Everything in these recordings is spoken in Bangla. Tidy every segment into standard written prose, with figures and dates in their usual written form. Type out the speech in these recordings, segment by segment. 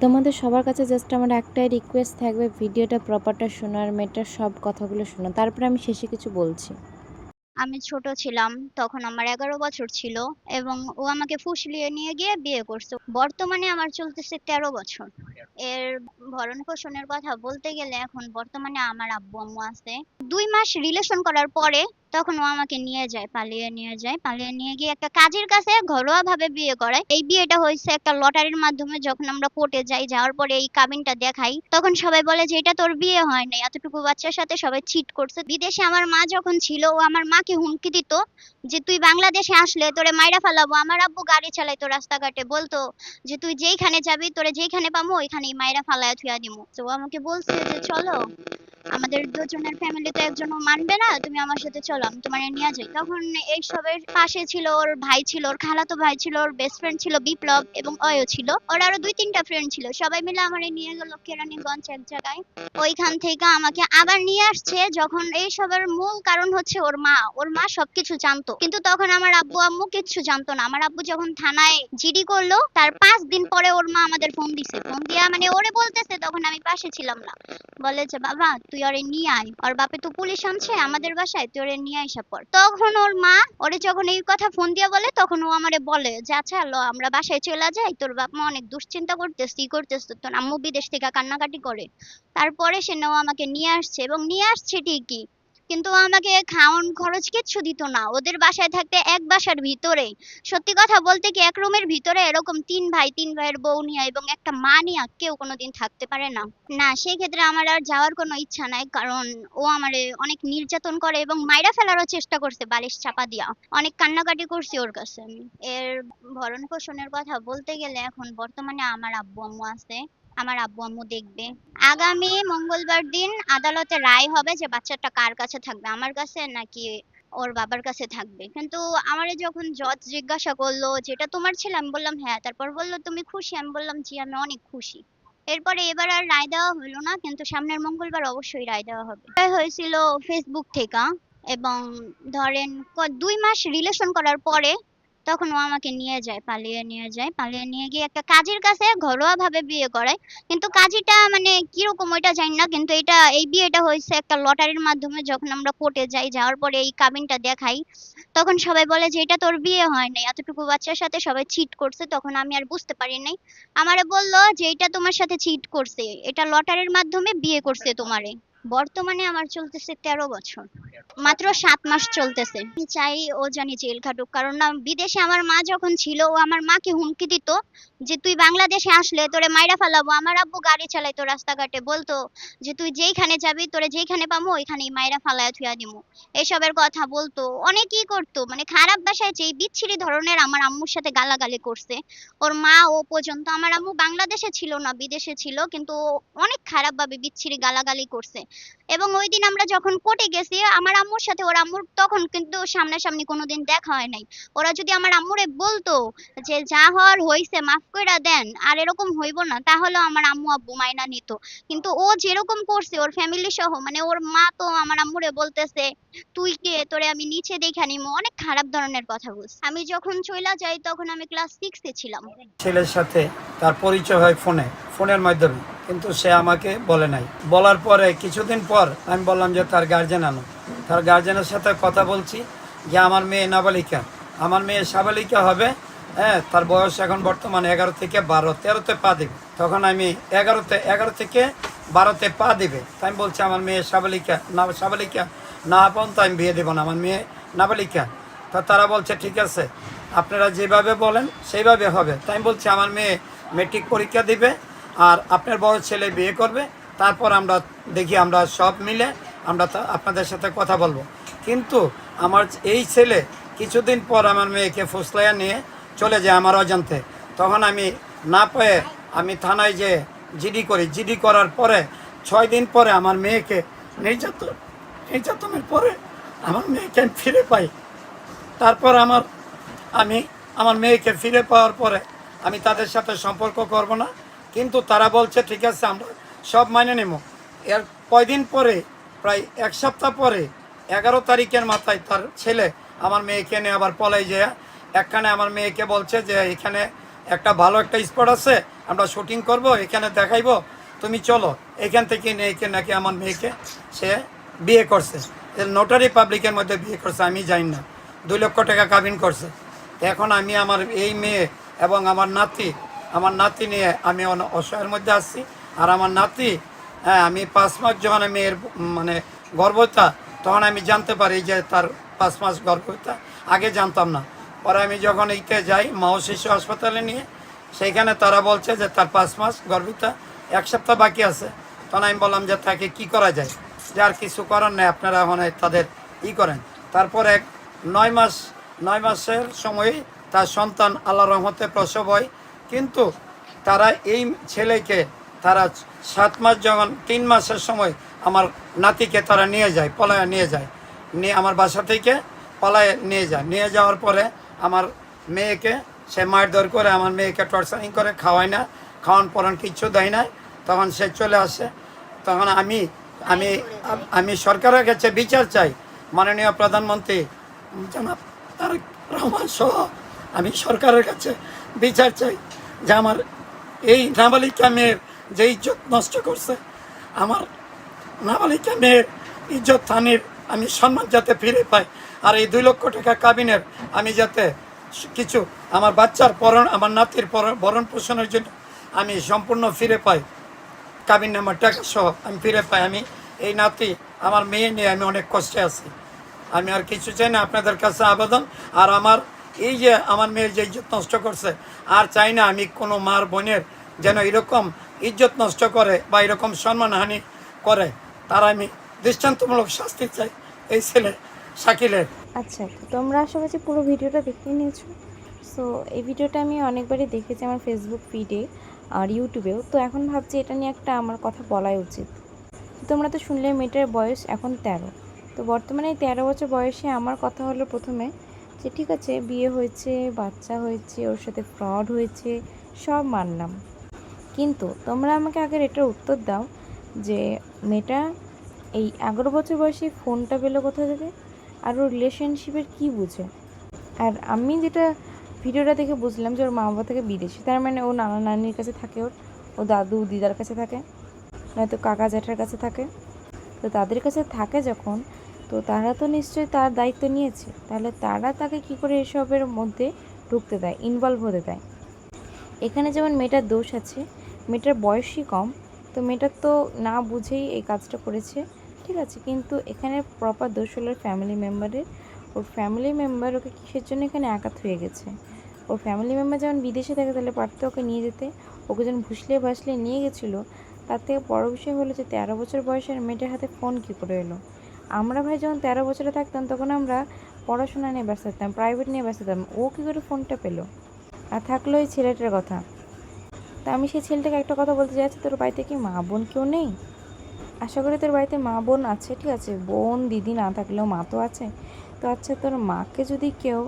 তোমাদের সবার কাছে জাস্ট আমার একটাই রিকোয়েস্ট থাকবে, ভিডিওটা প্রপারটা শোনার, মেয়েটার সব কথাগুলো শোনো, তারপরে আমি শেষে কিছু বলছি। আমি ছোট ছিলাম তখন আমার 11 বছর ছিল এবং ও আমাকে ফুসলিয়ে নিয়ে গিয়ে বিয়ে করছে। বর্তমানে আমার চলতেছে 13 বছর। এর ভরণ পোষণের কথা বলতে গেলে এখন বর্তমানে আমার আব্বু আম্মু আছে। 2 মাস রিলেশন করার পরে তখন ও আমাকে নিয়ে যায়, পালিয়ে নিয়ে যায়। পালিয়ে নিয়ে গিয়ে একটা কাজের কাছে ঘরোয়াভাবে বিয়ে করায়। এই বিয়েটা হইছে একটা লটারির মাধ্যমে। যখন আমরা কোর্টে যাই, যাওয়ার পরে এই কাবিনটা দেখাই, তখন সবাই বলে যে এটা তোর বিয়ে হয় নাই। এতটুকু বাচ্চার সাথে সবাই চিট করছে। বিদেশে আমার মা যখন ছিল, ও আমার মাকে হুমকি দিত যে তুই বাংলাদেশে আসলে তোরে মাইরা ফালাবো। আমার আব্বু গাড়ি চালাইতো, রাস্তাঘাটে বলতো যে তুই যেইখানে যাবি তোরে যেইখানে পামু ওইখানেই মাইরা ফালায়া থুয়া দিমু। তো ও আমাকে বলছে যে চলো, আমাদের দুজনের ফ্যামিলিতে একজনও মানবে না, তুমি আমার সাথে চলো, আমি তোমারে নিয়ে যাই। তখন এইসবের পাশে ছিল ওর ভাই, ছিল ওর খালাতো ভাই, ছিল ওর বেস্ট ফ্রেন্ড ছিল বিপ্লব, এবং অয়ও ছিল। ওর আরো 2-3টা ফ্রেন্ড ছিল। সবাই মিলে আমারে নিয়ে গেল কেরানীগঞ্জ এক জায়গায়। ওইখান থেকে আমাকে আবার নিয়ে আসছে। যখন এইসবের মূল কারণ হচ্ছে ওর মা। ওর মা সবকিছু জানতো, কিন্তু তখন আমার আব্বু আম্মু কিচ্ছু জানতো না। আমার আব্বু যখন থানায় জিডি করলো, তার 5 দিন পরে ওর মা আমাদের ফোন দিছে। ফোন দিয়া মানে ওরে বলতেছে, তখন আমি পাশে ছিলাম না, বলে যে বাবা তুই ওরে নিয়ে আয়, ওর বাপে তো পুলিশ আনছে আমাদের বাসায়, তুই ওরে নিয়ে আইসা পর। তখন ওর মা ওরে যখন এই কথা ফোন দিয়া বলে, তখন ও আমারে বলে যে আচ্ছা লো আমরা বাসায় চলে যাই, তোর বাপ মা অনেক দুশ্চিন্তা করতেছে, ই করতেছে, তোর আম্মু বিদেশ থেকে কান্নাকাটি করে। তারপরে সে ও আমাকে নিয়ে আসছে, এবং নিয়ে আসছে ঠিকই, কিন্তু ও আমাকে খাওন খরচ কিচ্ছু দিত না। ওদের বাসায় থাকতে এক বাসার ভিতরে, সত্যি কথা বলতে কি, এক রুমের ভিতরে এরকম 3 ভাই, 3 ভাইয়ের বউ নিয়ে এবং একটা মা নিয়ে কেউ কোনোদিন থাকতে পারে না। না, সেই ক্ষেত্রে আমার আর যাওয়ার কোনো ইচ্ছা নাই, কারণ ও আমারে অনেক নির্যাতন করে এবং মাইরা ফেলারও চেষ্টা করছে বালিশ চাপা দিয়া। অনেক কান্নাকাটি করছি ওর কাছে আমি। এর ভরণ পোষণের কথা বলতে গেলে এখন বর্তমানে আমার আব্বু আম্মু আছে। আমার আব্বু আম্মু দেখবে। আগামী মঙ্গলবার দিন আদালতে রায় হবে যে বাচ্চাটা কার কাছে থাকবে, আমার কাছে নাকি ওর বাবার কাছে থাকবে। কিন্তু আমারে যখন জজ জিজ্ঞাসা করলো যেটা তোমার ছেলে, আমি বললাম হ্যাঁ। তারপর বললো তুমি খুশি, আমি বললাম জি আমি অনেক খুশি। এরপরে এবার আর রায় দেওয়া হলো না, কিন্তু সামনের মঙ্গলবার অবশ্যই রায় দেওয়া হবে। রায় হয়েছিল ফেসবুক থেকে, এবং ধরেন 2 মাস রিলেশন করার পরে তখন ও আমাকে নিয়ে যায়, পালিয়ে নিয়ে যায়। পালিয়ে নিয়ে গিয়ে একটা কাজের কাছে ঘরোয়া ভাবে বিয়ে করায়। কিন্তু কাজীটা মানে কিরকম ওইটা জানি না, কিন্তু এটা এই বিয়েটা হয়েছে একটা লটারির মাধ্যমে। যখন আমরা কোর্টে যাই, যাওয়ার পরে এই কাবিনটা দেখাই, তখন সবাই বলে যে এটা তোর বিয়ে হয় নাই। এতটুকু বাচ্চার সাথে সবাই চিট করছে। তখন আমি আর বুঝতে পারি নাই। আমারে বলল যে এটা তোমার সাথে চিট করছে, এটা লটারির মাধ্যমে বিয়ে করছে তোমারে। বর্তমানে আমার চলতেছে 13 বছর, মাত্র 7 মাস চলতেছে। আমি চাই ও জানি জেল খাটুক, কারণ না বিদেশে আমার মা যখন ছিল, ও আমার মাকে হুমকি দিত যে তুই বাংলাদেশে আসলে তোরে মাইরা ফালাবো। আমার আব্বু গাড়ি চালাইতো, রাস্তাঘাটে বলতো যে তুই যেইখানে যাবি তোরে যেইখানে পামু ওইখানেই মাইরা ফালায়া থুয়া দিমু। এসবের কথা বলতো, অনেকই করতো, মানে খারাপ ভাষায় যেই বিচ্ছিরি ধরনের আমার আম্মুর সাথে গালাগালি করছে। ওর মা ও পর্যন্ত, আমার আম্মু বাংলাদেশে ছিল না, বিদেশে ছিল, কিন্তু ও অনেক খারাপ ভাবে বিচ্ছিরি গালাগালি করছে। এবং ওইদিন আমরা যখন কোর্টে গেছি, আমার আম্মুর সাথে ওর আম্মুর তখন কিন্তু সামনাসামনি কোনোদিন দেখা হয় নাই। ওরা যদি আমার আম্মুরে বলতো যে যা হওয়ার হইছে মাফ কইরা দেন, আর এরকম হইব না, তাহলে আমার আম্মু আব্বু মাইনা নিত। কিন্তু ও যেরকম করছে ওর ফ্যামিলি সহ, মানে ওর মা তো আমার আম্মুরে বলতেছে তুই কে, তোরে আমি নিচে দেখা নিমু, অনেক খারাপ ধরনের কথা বলছে। আমি যখন চইলা যাই তখন আমি ক্লাস 6-এ ছিলাম। ছেলের সাথে তার পরিচয় হয় ফোনের মাধ্যমে, কিন্তু সে আমাকে বলে নাই। বলার পরে কিছুদিন পর আমি বললাম যে তার গার্জেন আনো। তার গার্জেনের সাথে কথা বলছি যে আমার মেয়ে নাবালিকা, আমার মেয়ে সাবালিকা হবে। হ্যাঁ, তার বয়স এখন বর্তমানে 11 থেকে 12, 13তে পা দিবে। তখন আমি 11 থেকে 12তে পা দিবে। তাই আমি বলছি আমার মেয়ে সাবালিকা না পর্যন্ত আমি বিয়ে দেবো না, আমার মেয়ে নাবালিকা। তা তারা বলছে ঠিক আছে, আপনারা যেভাবে বলেন সেইভাবে হবে। তাই আমি বলছি আমার মেয়ে মেট্রিক পরীক্ষা দিবে, আর আপনার বড় ছেলে বিয়ে করবে, তারপর আমরা দেখি, আমরা সব মিলে আমরা আপনাদের সাথে কথা বলবো। কিন্তু আমার এই ছেলে কিছুদিন পর আমার মেয়েকে ফুসলাইয়া নিয়ে চলে যায় আমার অজান্তে। তখন আমি না পেয়ে আমি থানায় যে জিডি করার পরে 6 দিন পরে আমার মেয়েকে নির্যাতনের পরে আমার মেয়েকে আমি ফিরে পাই। তারপর আমি আমার মেয়েকে ফিরে পাওয়ার পরে আমি তাদের সাথে সম্পর্ক করব না, কিন্তু তারা বলছে ঠিক আছে আমরা সব মাইনে নেব। এর কয়দিন পরে, প্রায় 1 সপ্তাহ পরে, 11 তারিখের মাথায় তার ছেলে আমার মেয়েকে নিয়ে আবার পলাই যায়। একখানে আমার মেয়েকে বলছে যে এখানে একটা ভালো একটা স্পট আছে, আমরা শুটিং করব, এখানে দেখাইবো, তুমি চলো। এখান থেকে নিয়ে নাকি আমার মেয়েকে সে বিয়ে করছে, নোটারি পাবলিকের মধ্যে বিয়ে করছে, আমি জানি না। 2 লক্ষ টাকা কাবিন করছে। তো এখন আমি আমার এই মেয়ে এবং আমার নাতি নিয়ে আমি অসহায়ের মধ্যে আসছি। আর আমার নাতি, হ্যাঁ, আমি 5 মাস যখন মেয়ের মানে গর্ভতা, তখন আমি জানতে পারি যে তার 5 মাস গর্ভতা, আগে জানতাম না। পরে আমি যখন এইতে যাই মা ও শিশু হাসপাতালে নিয়ে, সেইখানে তারা বলছে যে তার 5 মাস গর্ভতা, 1 সপ্তাহ বাকি আছে। তখন আমি বললাম যে তাকে কি করা যায়, যে আর কিছু করার নেই, আপনারা এখন তাদের করেন। তারপর 9 মাসের সময়ে তার সন্তান আল্লাহ রহমতে প্রসব হয়। কিন্তু তারা এই ছেলেকে তারা 7 মাস, যখন 3 মাসের সময় আমার নাতিকে তারা নিয়ে যায়, পলায় নিয়ে যায়, নিয়ে আমার বাসা থেকে পলায় নিয়ে যায়। নিয়ে যাওয়ার পরে আমার মেয়েকে সে মারধর করে, আমার মেয়েকে টর্চারিং করে, খাওয়ায় না, খাওয়ান পরান কিচ্ছু দেয় না। তখন সে চলে আসে। তখন আমি আমি আমি সরকারের কাছে বিচার চাই, মাননীয় প্রধানমন্ত্রী জনাব তারেক রহমান সহ আমি সরকারের কাছে বিচার চাই যে আমার এই নাবালিকা মেয়ের যে ইজ্জত নষ্ট করছে, আমার নাবালিকা মেয়ের ইজ্জত থানির আমি সম্মান যাতে ফিরে পাই। আর এই 2 লক্ষ টাকা কাবিনের আমি যাতে কিছু আমার বাচ্চার আমার নাতির ভরণ পোষণের জন্য আমি সম্পূর্ণ ফিরে পাই, কাবিন নামার টাকা সহ আমি ফিরে পাই। আমি এই নাতি আমার মেয়ে নিয়ে আমি অনেক কষ্টে আছি। আমি আর কিছু চাই না, আপনাদের কাছে আবেদন। আর আমার এই যে আমার মেয়ের যে ইজ্জত নষ্ট করছে, আর চাই না আমি কোনো মার বোনের যেন এরকম ইজ্জত নষ্ট করে বা এরকম সম্মানহানি করে। তার আমি দৃষ্টান্তমূলক শাস্তি চাই এই ছেলে শাকিলের। আচ্ছা, তো তোমরা আশা করছি পুরো ভিডিওটা দেখে নিয়েছো। সো এই ভিডিওটা আমি অনেকবারই দেখেছি আমার ফেসবুক ফিডে আর ইউটিউবেও। তো এখন ভাবছি এটা নিয়ে একটা আমার কথা বলাই উচিত। তোমরা তো শুনলে মেয়েটার বয়স এখন 13। তো বর্তমানে এই 13 বছর বয়সে আমার কথা হলো প্রথমে যে ঠিক আছে, বিয়ে হয়েছে, বাচ্চা হয়েছে, ওর সাথে ফ্রড হয়েছে, সব মানলাম। কিন্তু তোমরা আমাকে আগের এটার উত্তর দাও যে মেয়েটা এই 11 বছর বয়সে ফোনটা পেলো কোথা থেকে, আর ওর রিলেশনশিপের কী বুঝে। আর আমি যেটা ভিডিওটা দেখে বুঝলাম যে ওর মা বাবা থেকে বিদেশি, তার মানে ও নানা নানির কাছে থাকে, ও দাদু দিদার কাছে থাকে, নয়তো কাকা জ্যাঠার কাছে থাকে। তো তাদের কাছে থাকে যখন, তো তারা তো নিশ্চয়ই তার দায়িত্ব নিয়েছে, তাহলে তারা তাকে কি করে এসবের মধ্যে ঢুকতে দেয়, ইনভলভ হতে দেয়। এখানে যেমন মেয়েটার দোষ আছে, মেয়েটার বয়সই কম, তো মেয়েটার তো না বুঝেই এই কাজটা করেছে, ঠিক আছে। কিন্তু এখানে প্রপার দোষ হলো ফ্যামিলি মেম্বারের। ওর ফ্যামিলি মেম্বার ওকে কিসের জন্য এখানে একাত হয়ে গেছে। ওর ফ্যামিলি মেম্বার যেমন বিদেশে থাকে, তাহলে পারতো ওকে নিয়ে যেতে। ওকে যখন ভুসলে ভাসলে নিয়ে গেছিলো, তার থেকে বড় বিষয় হলো যে 13 বছর বয়সের মেয়েটার হাতে ফোন কী করে এলো। আমরা ভাই যখন 13 বছরে থাকতাম তখন আমরা পড়াশোনা নিয়ে ব্যস্ত থাকতাম, প্রাইভেট নিয়ে ব্যস্ত থাকতাম, ও কী করে ফোনটা পেলো। আর থাকলো এই ছেলেটার কথা। তা আমি সেই ছেলেটাকে একটা কথা বলতে চাইছি, তোর বাড়িতে কি মা বোন কেউ নেই? আশা করি তোর বাড়িতে মা বোন আছে, ঠিক আছে, বোন দিদি না থাকলেও মা তো আছে। তো আচ্ছা, তোর মাকে যদি কেউ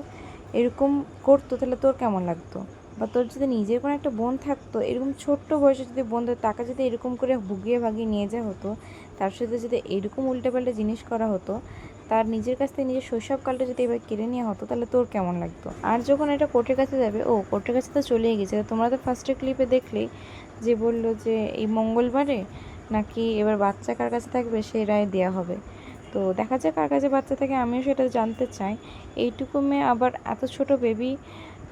এরকম করতো তাহলে তোর কেমন লাগতো? বা তোর যদি নিজের কোনো একটা বোন থাকতো, এরকম ছোট্ট বয়সে যদি বোন, তাকে যদি এরকম করে ভুগিয়ে ভাগিয়ে নিয়ে যাওয়া হতো, তার সাথে যদি এরকম উল্টেপাল্টে জিনিস করা হতো, তার নিজের কাছ থেকে নিজের শৈশবকালটা যদি এবার কেড়ে নেওয়া হতো, তাহলে তোর কেমন লাগতো? আর যখন এটা কোর্টের কাছে যাবে, কোর্টের কাছে তো চলেই গেছে। তোমরা তো ফার্স্টের ক্লিপে দেখলেই যে বললো যে এই মঙ্গলবারে নাকি এবার বাচ্চা কার কাছে থাকবে সেই রায় দেওয়া হবে। তো দেখা যাক কার কাছে বাচ্চা থাকে, আমিও সেটা জানতে চাই। এইটুকু মেয়ে আবার এত ছোট বেবি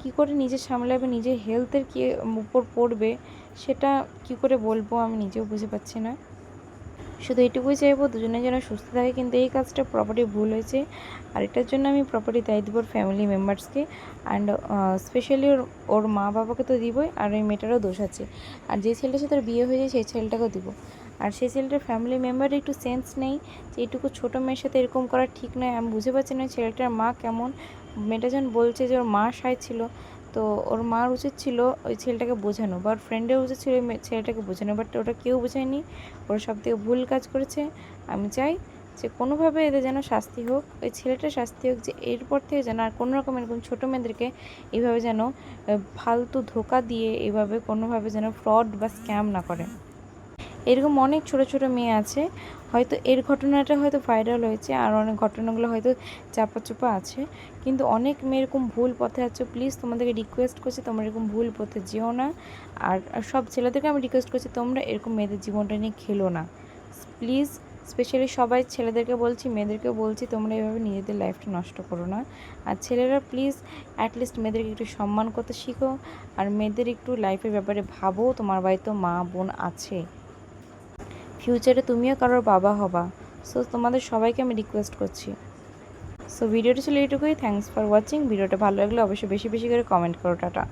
কি করে নিজে সামলাবে, নিজের হেলথের কি উপর পড়বে সেটা কি করে বলবো, আমি নিজেও বুঝে পাচ্ছি না। শুধু এটুকুই চাইবো দুজনে যেন সুস্থ থাকে, কিন্তু এই কাজটা প্রপার্টি ভুল হয়েছে। আর এটার জন্য আমি প্রপার্টি দায়ী দেবো ফ্যামিলি মেম্বার্সকে, অ্যান্ড স্পেশালি ওর মা বাবাকে তো দিবই, আর ওই মেয়েটারও দোষ আছে। আর যে ছেলেটার সাথে বিয়ে হয়েছে সেই ছেলেটাকেও দিব। আর সেই ছেলেটার ফ্যামিলি মেম্বারের একটু সেন্স নেই যে এইটুকু ছোটো মেয়ের সাথে এরকম করা ঠিক নয়। আমি বুঝে পাচ্ছি না ছেলেটার মা কেমন। মেয়েটা যখন বলছে যে ওর মা সায় ছিল, তো ওর মার উচিত ছিল ওই ছেলেটাকে বোঝানো, বা ওর ফ্রেন্ডের উচিত ছিল ওই ছেলেটাকে বোঝানো, বাট ওটা কেউ বোঝায়নি। ওরা সব থেকে ভুল কাজ করেছে। আমি চাই যে কোনোভাবে এদের যেন শাস্তি হোক, ওই ছেলেটার শাস্তি হোক, যে এরপর থেকে যেন আর কোনো রকম এরকম ছোটো মেয়েদেরকে এইভাবে যেন ফালতু ধোকা দিয়ে এইভাবে কোনোভাবে যেন ফ্রড বা স্ক্যাম না করে। এরকম অনেক ছোট ছোট মেয়ে আছে, হয়তো এর ঘটনাটা হয়তো ভাইরাল হয়েছে, আর অনেক ঘটনাগুলো হয়তো চাপা চুপা আছে, কিন্তু অনেক মেয়ে এরকম ভুল পথে আছে। প্লিজ তোমাদেরকে রিকোয়েস্ট করছি, তোমরা এরকম ভুল পথে যেও না। আর সব ছেলেদেরকে আমি রিকোয়েস্ট করছি, তোমরা এরকম মেয়েদের জীবনটা নিয়ে খেলো না প্লিজ। স্পেশালি সবাই ছেলেদেরকে বলছি, মেয়েদেরকেও বলছি, তোমরা এভাবে নিজেদের লাইফটা নষ্ট করো না। আর ছেলেরা প্লিজ অ্যাটলিস্ট মেয়েদেরকে একটু সম্মান করতে শিখো, আর মেয়েদের একটু লাইফের ব্যাপারে ভাবো। তোমার বাড়িতে মা বোন আছে, ফিউচারে তুমিও কারোর বাবা হবা। সো তোমাদের সবাইকে আমি রিকোয়েস্ট করছি। সো ভিডিওটা ছিল এইটুকুই। Thanks for watching. ভিডিওটা ভালো লাগলে অবশ্যই বেশি বেশি করে কমেন্ট করো। টাটা।